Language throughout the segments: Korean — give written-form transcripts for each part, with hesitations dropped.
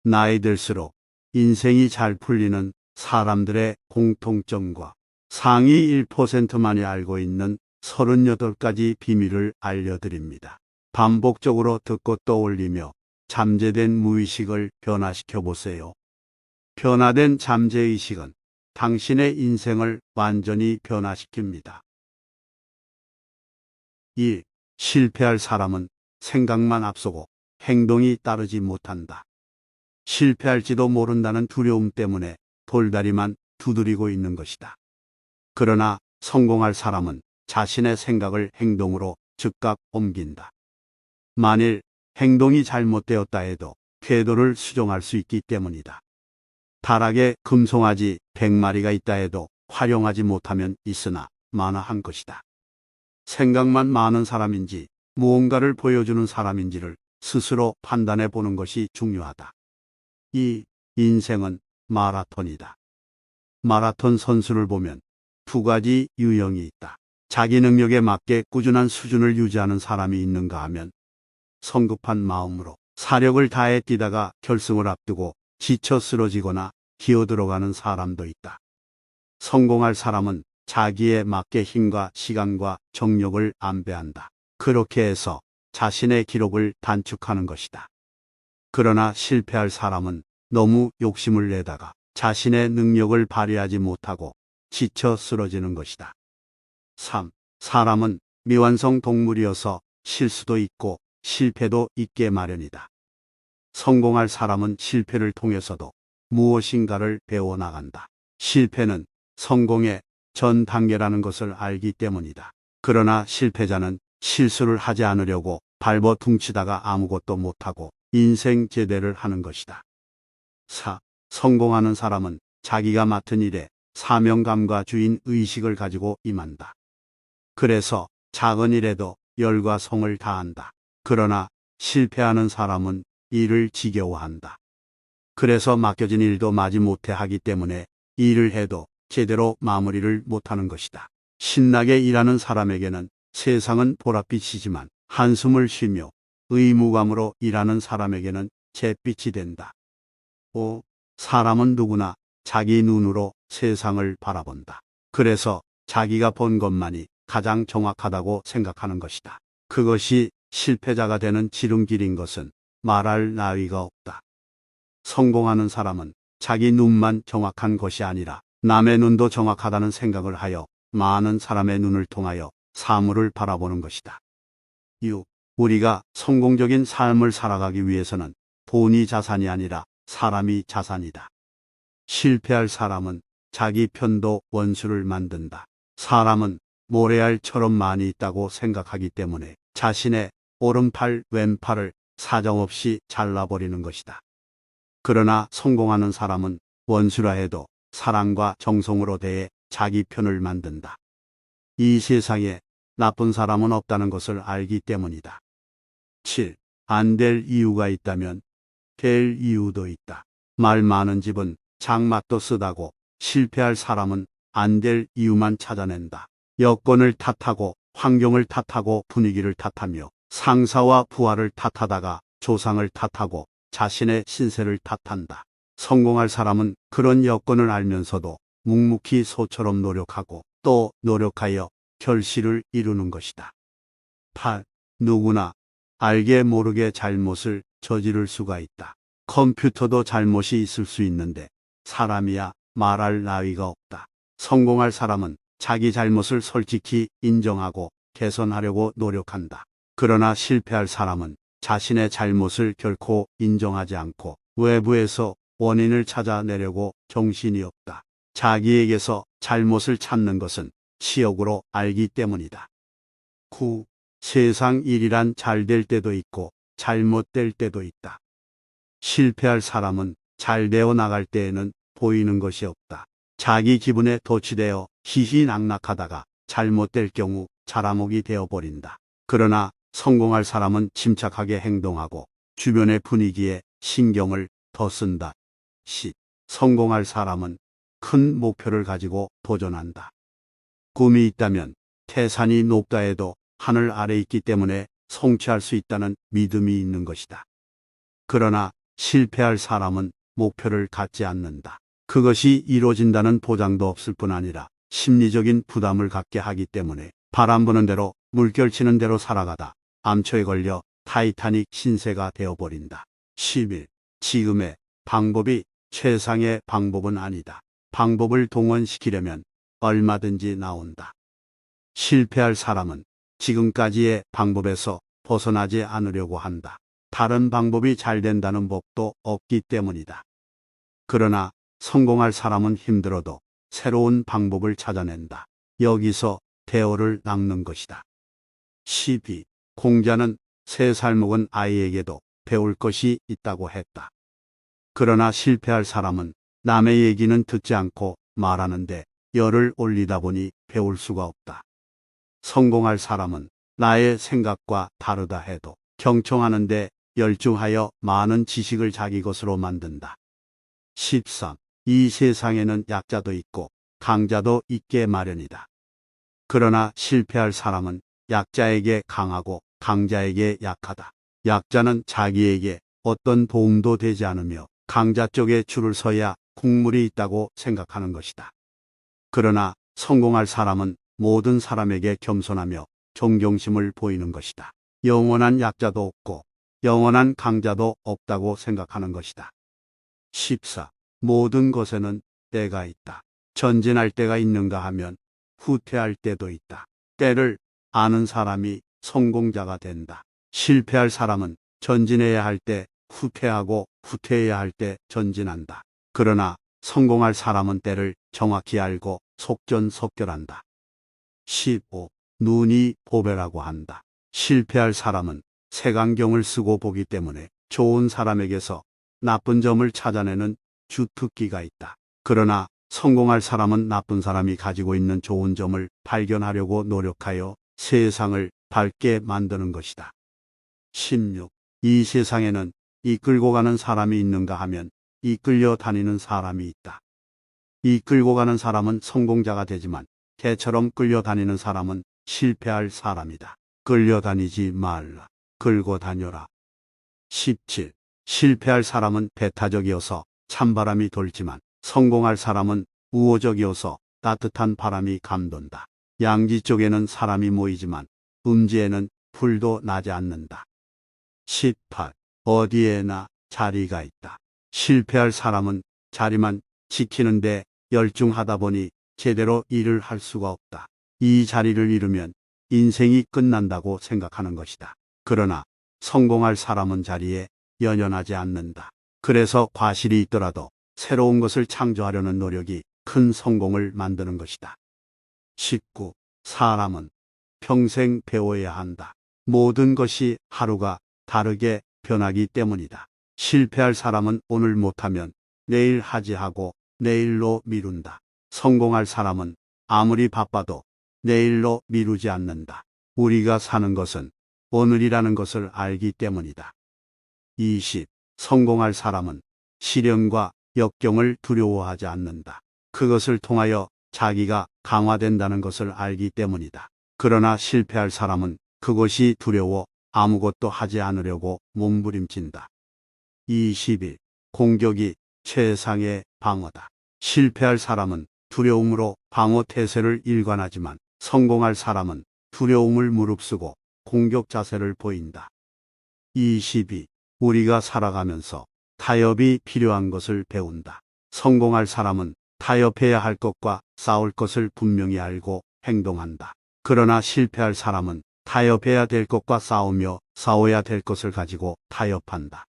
나이 들수록 인생이 잘 풀리는 사람들의 공통점과 상위 1%만이 알고 있는 38가지 비밀을 알려드립니다. 반복적으로 듣고 떠올리며 잠재된 무의식을 변화시켜 보세요. 변화된 잠재의식은 당신의 인생을 완전히 변화시킵니다. 1. 실패할 사람은 생각만 앞서고 행동이 따르지 못한다. 실패할지도 모른다는 두려움 때문에 돌다리만 두드리고 있는 것이다. 그러나 성공할 사람은 자신의 생각을 행동으로 즉각 옮긴다. 만일 행동이 잘못되었다 해도 궤도를 수정할 수 있기 때문이다. 다락에 금송아지 100마리가 있다 해도 활용하지 못하면 있으나 마나한 것이다. 생각만 많은 사람인지 무언가를 보여주는 사람인지를 스스로 판단해 보는 것이 중요하다. 이 인생은 마라톤이다. 마라톤 선수를 보면 두 가지 유형이 있다. 자기 능력에 맞게 꾸준한 수준을 유지하는 사람이 있는가 하면 성급한 마음으로 사력을 다해 뛰다가 결승을 앞두고 지쳐 쓰러지거나 기어들어가는 사람도 있다. 성공할 사람은 자기에 맞게 힘과 시간과 정력을 안배한다. 그렇게 해서 자신의 기록을 단축하는 것이다. 그러나 실패할 사람은 너무 욕심을 내다가 자신의 능력을 발휘하지 못하고 지쳐 쓰러지는 것이다. 3. 사람은 미완성 동물이어서 실수도 있고 실패도 있게 마련이다. 성공할 사람은 실패를 통해서도 무엇인가를 배워나간다. 실패는 성공의 전 단계라는 것을 알기 때문이다. 그러나 실패자는 실수를 하지 않으려고 발버 둥치다가 아무것도 못하고 인생 제대를 하는 것이다. 4. 성공하는 사람은 자기가 맡은 일에 사명감과 주인 의식을 가지고 임한다. 그래서 작은 일에도 열과 성을 다한다. 그러나 실패하는 사람은 일을 지겨워한다. 그래서 맡겨진 일도 마지못해 하기 때문에 일을 해도 제대로 마무리를 못하는 것이다. 신나게 일하는 사람에게는 세상은 보랏빛이지만 한숨을 쉬며 의무감으로 일하는 사람에게는 잿빛이 된다. 5. 사람은 누구나 자기 눈으로 세상을 바라본다. 그래서 자기가 본 것만이 가장 정확하다고 생각하는 것이다. 그것이 실패자가 되는 지름길인 것은 말할 나위가 없다. 성공하는 사람은 자기 눈만 정확한 것이 아니라 남의 눈도 정확하다는 생각을 하여 많은 사람의 눈을 통하여 사물을 바라보는 것이다. 6. 우리가 성공적인 삶을 살아가기 위해서는 돈이 자산이 아니라 사람이 자산이다. 실패할 사람은 자기 편도 원수를 만든다. 사람은 모래알처럼 많이 있다고 생각하기 때문에 자신의 오른팔, 왼팔을 사정없이 잘라버리는 것이다. 그러나 성공하는 사람은 원수라 해도 사랑과 정성으로 대해 자기 편을 만든다. 이 세상에 나쁜 사람은 없다는 것을 알기 때문이다. 7. 안 될 이유가 있다면 될 이유도 있다. 말 많은 집은 장맛도 쓰다고 실패할 사람은 안 될 이유만 찾아낸다. 여건을 탓하고 환경을 탓하고 분위기를 탓하며 상사와 부하를 탓하다가 조상을 탓하고 자신의 신세를 탓한다. 성공할 사람은 그런 여건을 알면서도 묵묵히 소처럼 노력하고 또 노력하여 결실을 이루는 것이다. 8. 누구나 알게 모르게 잘못을 저지를 수가 있다. 컴퓨터도 잘못이 있을 수 있는데 사람이야 말할 나위가 없다. 성공할 사람은 자기 잘못을 솔직히 인정하고 개선하려고 노력한다. 그러나 실패할 사람은 자신의 잘못을 결코 인정하지 않고 외부에서 원인을 찾아내려고 정신이 없다. 자기에게서 잘못을 찾는 것은 치욕으로 알기 때문이다. 9. 세상 일이란 잘 될 때도 있고 잘못될 때도 있다. 실패할 사람은 잘 되어 나갈 때에는 보이는 것이 없다. 자기 기분에 도취되어 희희낙낙하다가 잘못될 경우 자라목이 되어버린다. 그러나 성공할 사람은 침착하게 행동하고 주변의 분위기에 신경을 더 쓴다. 10. 성공할 사람은 큰 목표를 가지고 도전한다. 꿈이 있다면 태산이 높다 해도 하늘 아래 있기 때문에 성취할 수 있다는 믿음이 있는 것이다. 그러나 실패할 사람은 목표를 갖지 않는다. 그것이 이루어진다는 보장도 없을 뿐 아니라 심리적인 부담을 갖게 하기 때문에 바람 부는 대로 물결 치는 대로 살아가다 암초에 걸려 타이타닉 신세가 되어버린다. 11. 지금의 방법이 최상의 방법은 아니다. 방법을 동원시키려면 얼마든지 나온다. 실패할 사람은 지금까지의 방법에서 벗어나지 않으려고 한다. 다른 방법이 잘 된다는 법도 없기 때문이다. 그러나 성공할 사람은 힘들어도 새로운 방법을 찾아낸다. 여기서 대어를 낚는 것이다. 12. 공자는 3살 먹은 아이에게도 배울 것이 있다고 했다. 그러나 실패할 사람은 남의 얘기는 듣지 않고 말하는데 열을 올리다 보니 배울 수가 없다. 성공할 사람은 나의 생각과 다르다 해도 경청하는데 열중하여 많은 지식을 자기 것으로 만든다. 13. 이 세상에는 약자도 있고 강자도 있게 마련이다. 그러나 실패할 사람은 약자에게 강하고 강자에게 약하다. 약자는 자기에게 어떤 도움도 되지 않으며 강자 쪽에 줄을 서야 국물이 있다고 생각하는 것이다. 그러나 성공할 사람은 모든 사람에게 겸손하며 존경심을 보이는 것이다. 영원한 약자도 없고 영원한 강자도 없다고 생각하는 것이다. 14. 모든 것에는 때가 있다. 전진할 때가 있는가 하면 후퇴할 때도 있다. 때를 아는 사람이 성공자가 된다. 실패할 사람은 전진해야 할 때 후퇴하고 후퇴해야 할 때 전진한다. 그러나 성공할 사람은 때를 정확히 알고 속전속결한다. 15. 눈이 보배라고 한다. 실패할 사람은 색안경을 쓰고 보기 때문에 좋은 사람에게서 나쁜 점을 찾아내는 주특기가 있다. 그러나 성공할 사람은 나쁜 사람이 가지고 있는 좋은 점을 발견하려고 노력하여 세상을 밝게 만드는 것이다. 16. 이 세상에는 이끌고 가는 사람이 있는가 하면 이끌려 다니는 사람이 있다. 이끌고 가는 사람은 성공자가 되지만 개처럼 끌려다니는 사람은 실패할 사람이다. 끌려다니지 말라. 끌고 다녀라. 17. 실패할 사람은 배타적이어서 찬바람이 돌지만 성공할 사람은 우호적이어서 따뜻한 바람이 감돈다. 양지 쪽에는 사람이 모이지만 음지에는 풀도 나지 않는다. 18. 어디에나 자리가 있다. 실패할 사람은 자리만 지키는데 열중하다 보니 제대로 일을 할 수가 없다. 이 자리를 잃으면 인생이 끝난다고 생각하는 것이다. 그러나 성공할 사람은 자리에 연연하지 않는다. 그래서 과실이 있더라도 새로운 것을 창조하려는 노력이 큰 성공을 만드는 것이다. 19. 사람은 평생 배워야 한다. 모든 것이 하루가 다르게 변하기 때문이다. 실패할 사람은 오늘 못하면 내일 하지 하고 내일로 미룬다. 성공할 사람은 아무리 바빠도 내일로 미루지 않는다. 우리가 사는 것은 오늘이라는 것을 알기 때문이다. 20. 성공할 사람은 시련과 역경을 두려워하지 않는다. 그것을 통하여 자기가 강화된다는 것을 알기 때문이다. 그러나 실패할 사람은 그것이 두려워 아무것도 하지 않으려고 몸부림친다. 21. 공격이 최상의 방어다. 실패할 사람은 두려움으로 방어 태세를 일관하지만 성공할 사람은 두려움을 무릅쓰고 공격 자세를 보인다. 22. 우리가 살아가면서 타협이 필요한 것을 배운다. 성공할 사람은 타협해야 할 것과 싸울 것을 분명히 알고 행동한다. 그러나 실패할 사람은 타협해야 될 것과 싸우며 싸워야 될 것을 가지고 타협한다.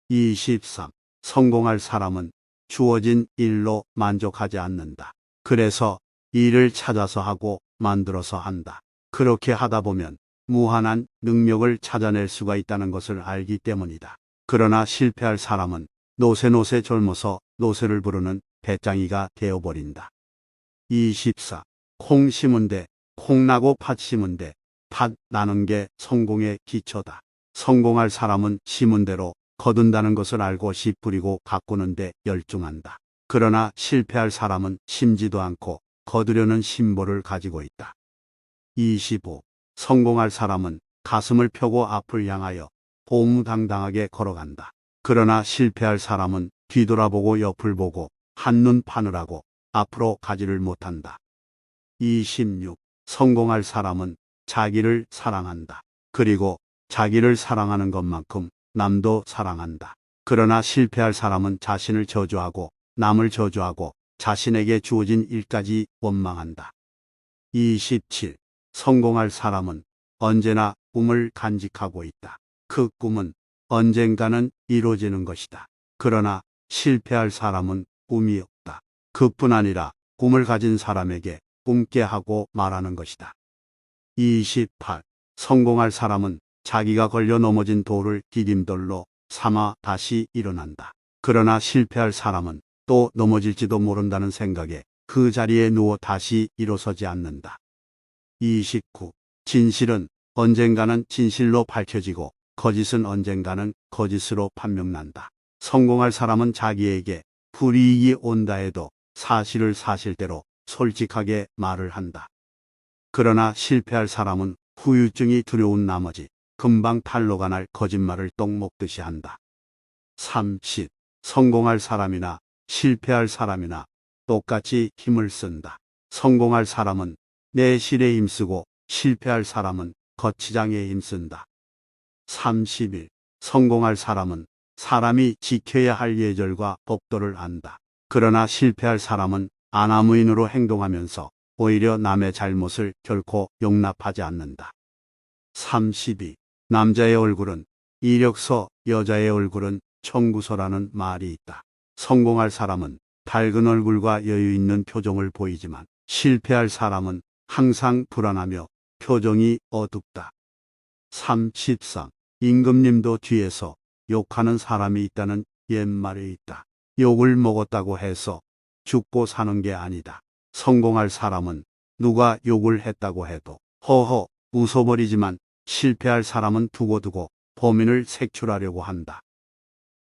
23. 성공할 사람은 주어진 일로 만족하지 않는다. 그래서 일을 찾아서 하고 만들어서 한다. 그렇게 하다 보면 무한한 능력을 찾아낼 수가 있다는 것을 알기 때문이다. 그러나 실패할 사람은 노새노새 젊어서 노새를 부르는 배짱이가 되어버린다. 24. 콩 심은데 콩 나고 팥 심은데 팥 나는 게 성공의 기초다. 성공할 사람은 심은 대로 거둔다는 것을 알고 씨 뿌리고 가꾸는데 열중한다. 그러나 실패할 사람은 심지도 않고 거두려는 심보를 가지고 있다. 25. 성공할 사람은 가슴을 펴고 앞을 향하여 고무당당하게 걸어간다. 그러나 실패할 사람은 뒤돌아보고 옆을 보고 한눈 파느라고 앞으로 가지를 못한다. 26. 성공할 사람은 자기를 사랑한다. 그리고 자기를 사랑하는 것만큼 남도 사랑한다. 그러나 실패할 사람은 자신을 저주하고 남을 저주하고 자신에게 주어진 일까지 원망한다. 27. 성공할 사람은 언제나 꿈을 간직하고 있다. 그 꿈은 언젠가는 이루어지는 것이다. 그러나 실패할 사람은 꿈이 없다. 그뿐 아니라 꿈을 가진 사람에게 꿈깨 하고 말하는 것이다. 28. 성공할 사람은 자기가 걸려 넘어진 돌을 디딤돌로 삼아 다시 일어난다. 그러나 실패할 사람은 또 넘어질지도 모른다는 생각에 그 자리에 누워 다시 일어서지 않는다. 29. 진실은 언젠가는 진실로 밝혀지고 거짓은 언젠가는 거짓으로 판명난다. 성공할 사람은 자기에게 불이익이 온다 해도 사실을 사실대로 솔직하게 말을 한다. 그러나 실패할 사람은 후유증이 두려운 나머지 금방 탄로가 날 거짓말을 똥 먹듯이 한다. 30. 성공할 사람이나 실패할 사람이나 똑같이 힘을 쓴다. 성공할 사람은 내 실에 힘쓰고 실패할 사람은 거치장에 힘쓴다. 31. 성공할 사람은 사람이 지켜야 할 예절과 법도를 안다. 그러나 실패할 사람은 안하무인으로 행동하면서 오히려 남의 잘못을 결코 용납하지 않는다. 32. 남자의 얼굴은 이력서, 여자의 얼굴은 청구서라는 말이 있다. 성공할 사람은 밝은 얼굴과 여유 있는 표정을 보이지만 실패할 사람은 항상 불안하며 표정이 어둡다. 33. 임금님도 뒤에서 욕하는 사람이 있다는 옛말이 있다. 욕을 먹었다고 해서 죽고 사는 게 아니다. 성공할 사람은 누가 욕을 했다고 해도 허허 웃어버리지만 실패할 사람은 두고두고 범인을 색출하려고 한다.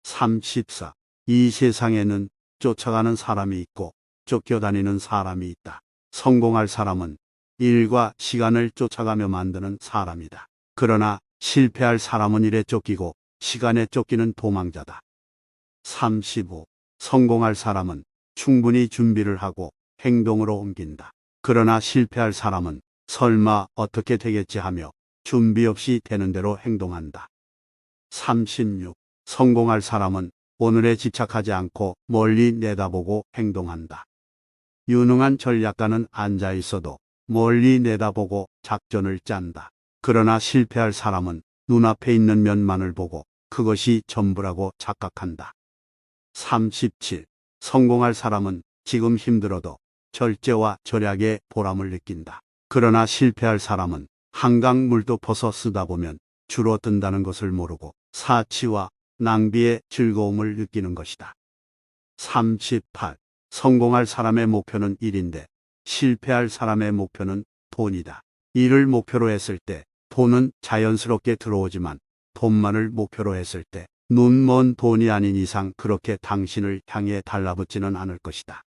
34. 이 세상에는 쫓아가는 사람이 있고 쫓겨다니는 사람이 있다. 성공할 사람은 일과 시간을 쫓아가며 만드는 사람이다. 그러나 실패할 사람은 일에 쫓기고 시간에 쫓기는 도망자다. 35. 성공할 사람은 충분히 준비를 하고 행동으로 옮긴다. 그러나 실패할 사람은 설마 어떻게 되겠지 하며 준비 없이 되는 대로 행동한다. 36. 성공할 사람은 오늘에 집착하지 않고 멀리 내다보고 행동한다. 유능한 전략가는 앉아 있어도 멀리 내다보고 작전을 짠다. 그러나 실패할 사람은 눈앞에 있는 면만을 보고 그것이 전부라고 착각한다. 37. 성공할 사람은 지금 힘들어도 절제와 절약의 보람을 느낀다. 그러나 실패할 사람은 한강 물도 퍼서 쓰다 보면 줄어든다는 것을 모르고 사치와 낭비의 즐거움을 느끼는 것이다. 38. 성공할 사람의 목표는 일인데 실패할 사람의 목표는 돈이다. 일을 목표로 했을 때 돈은 자연스럽게 들어오지만 돈만을 목표로 했을 때 눈먼 돈이 아닌 이상 그렇게 당신을 향해 달라붙지는 않을 것이다.